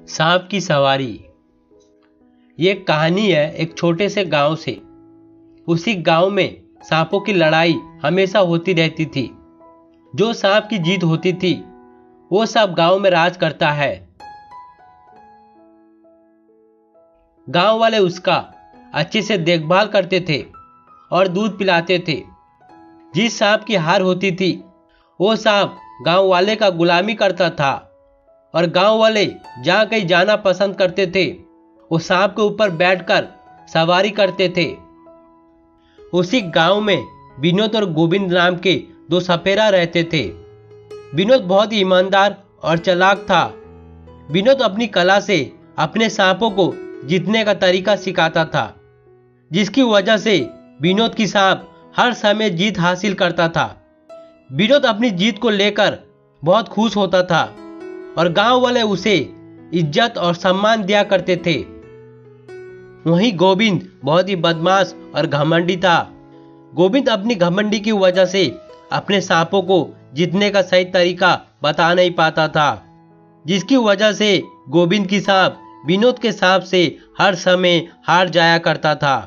सांप की सवारी। ये कहानी है एक छोटे से गांव से। उसी गांव में सांपों की लड़ाई हमेशा होती रहती थी। जो सांप की जीत होती थी वो सब गांव में राज करता है। गांव वाले उसका अच्छे से देखभाल करते थे और दूध पिलाते थे। जिस सांप की हार होती थी वो सांप गांव वाले का गुलामी करता था और गांव वाले जहां कहीं जाना पसंद करते थे वो सांप के ऊपर बैठकर सवारी करते थे। उसी गांव में विनोद और गोविंद नाम के दो सपेरा रहते थे। विनोद बहुत ही ईमानदार और चालाक था। विनोद अपनी कला से अपने सांपों को जीतने का तरीका सिखाता था, जिसकी वजह से विनोद की सांप हर समय जीत हासिल करता था। विनोद अपनी जीत को लेकर बहुत खुश होता था और गांव वाले उसे इज्जत और सम्मान दिया करते थे। वहीं गोविंद बहुत ही बदमाश और घमंडी था। गोविंद अपनी घमंडी की वजह से अपने सांपों को जीतने का सही तरीका बता नहीं पाता था, जिसकी वजह से गोविंद की सांप विनोद के सांप से हर समय हार जाया करता था।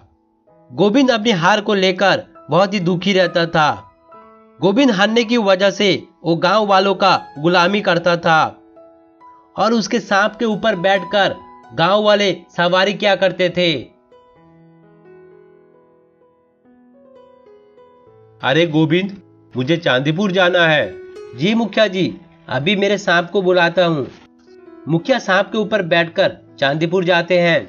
गोविंद अपनी हार को लेकर बहुत ही दुखी रहता था। गोविंद हारने की वजह से वो गांव वालों का गुलामी करता था और उसके सांप के ऊपर बैठकर गांव वाले सवारी किया करते थे। अरे गोविंद, मुझे चांदीपुर जाना है। जी मुखिया जी, अभी मेरे सांप को बुलाता हूँ। मुखिया सांप के ऊपर बैठकर चांदीपुर जाते हैं।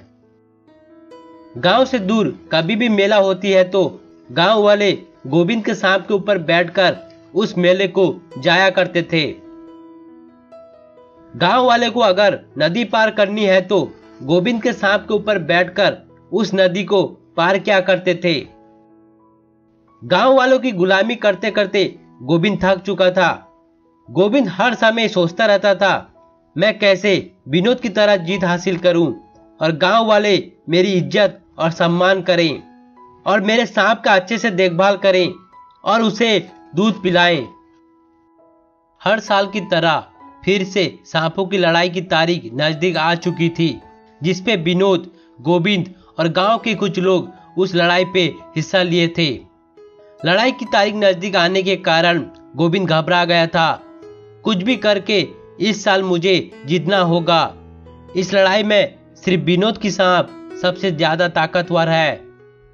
गांव से दूर कभी भी मेला होती है तो गांव वाले गोविंद के सांप के ऊपर बैठकर उस मेले को जाया करते थे। गांव वाले को अगर नदी पार करनी है तो गोविंद के सांप के ऊपर बैठकर उस नदी को पार किया करते थे। गांव वालों की गुलामी करते करते गोविंद थक चुका था। गोविंद हर समय सोचता रहता था, मैं कैसे विनोद की तरह जीत हासिल करूं और गांव वाले मेरी इज्जत और सम्मान करें और मेरे सांप का अच्छे से देखभाल करें और उसे दूध पिलाएं। हर साल की तरह फिर से सांपों की लड़ाई की तारीख नजदीक आ चुकी थी, जिसपे विनोद, गोविंद और गांव के कुछ लोग उस लड़ाई पे हिस्सा लिए थे। लड़ाई की तारीख नजदीक आने के कारण गोविंद घबरा गया था। कुछ भी करके इस साल मुझे जीतना होगा। इस लड़ाई में सिर्फ विनोद की सांप सबसे ज्यादा ताकतवर है।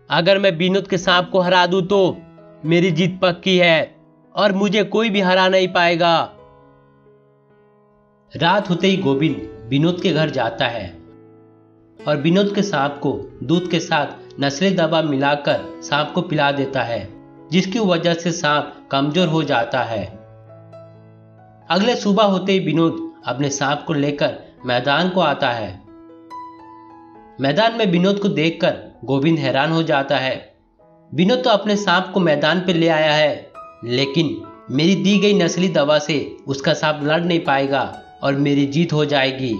अगर मैं विनोद के सांप को हरा दूं तो मेरी जीत पक्की है और मुझे कोई भी हरा नहीं पाएगा। रात होते ही गोविंद विनोद के घर जाता है और विनोद के सांप को दूध के साथ नस्ली दवा मिलाकर सांप को पिला देता है, जिसकी वजह से सांप कमजोर हो जाता है। अगले सुबह होते ही विनोद अपने सांप को लेकर मैदान को आता है। मैदान में विनोद को देखकर गोविंद हैरान हो जाता है। विनोद तो अपने सांप को मैदान पे ले आया है, लेकिन मेरी दी गई नस्ली दवा से उसका सांप लड़ नहीं पाएगा और मेरी जीत हो जाएगी।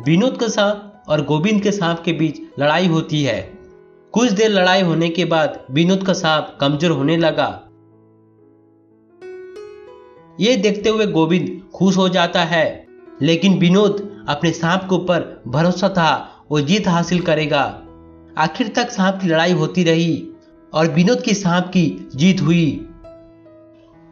विनोद का सांप और गोविंद के सांप के बीच लड़ाई होती है। कुछ देर लड़ाई होने के बाद विनोद का सांप कमजोर होने लगा। ये देखते हुए गोविंद खुश हो जाता है, लेकिन विनोद अपने सांप के ऊपर भरोसा था वो जीत हासिल करेगा। आखिर तक सांप की लड़ाई होती रही और विनोद की सांप की जीत हुई।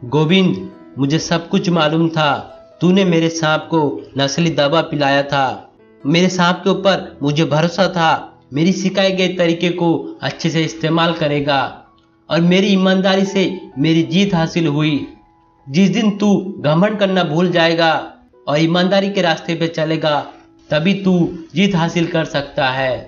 गोविंद, मुझे सब कुछ मालूम था। तूने मेरे सांप को नस्ली दवा पिलाया था। मेरे सांप के ऊपर मुझे भरोसा था, मेरी सिखाए गए तरीके को अच्छे से इस्तेमाल करेगा और मेरी ईमानदारी से मेरी जीत हासिल हुई। जिस दिन तू घमंड करना भूल जाएगा और ईमानदारी के रास्ते पे चलेगा, तभी तू जीत हासिल कर सकता है।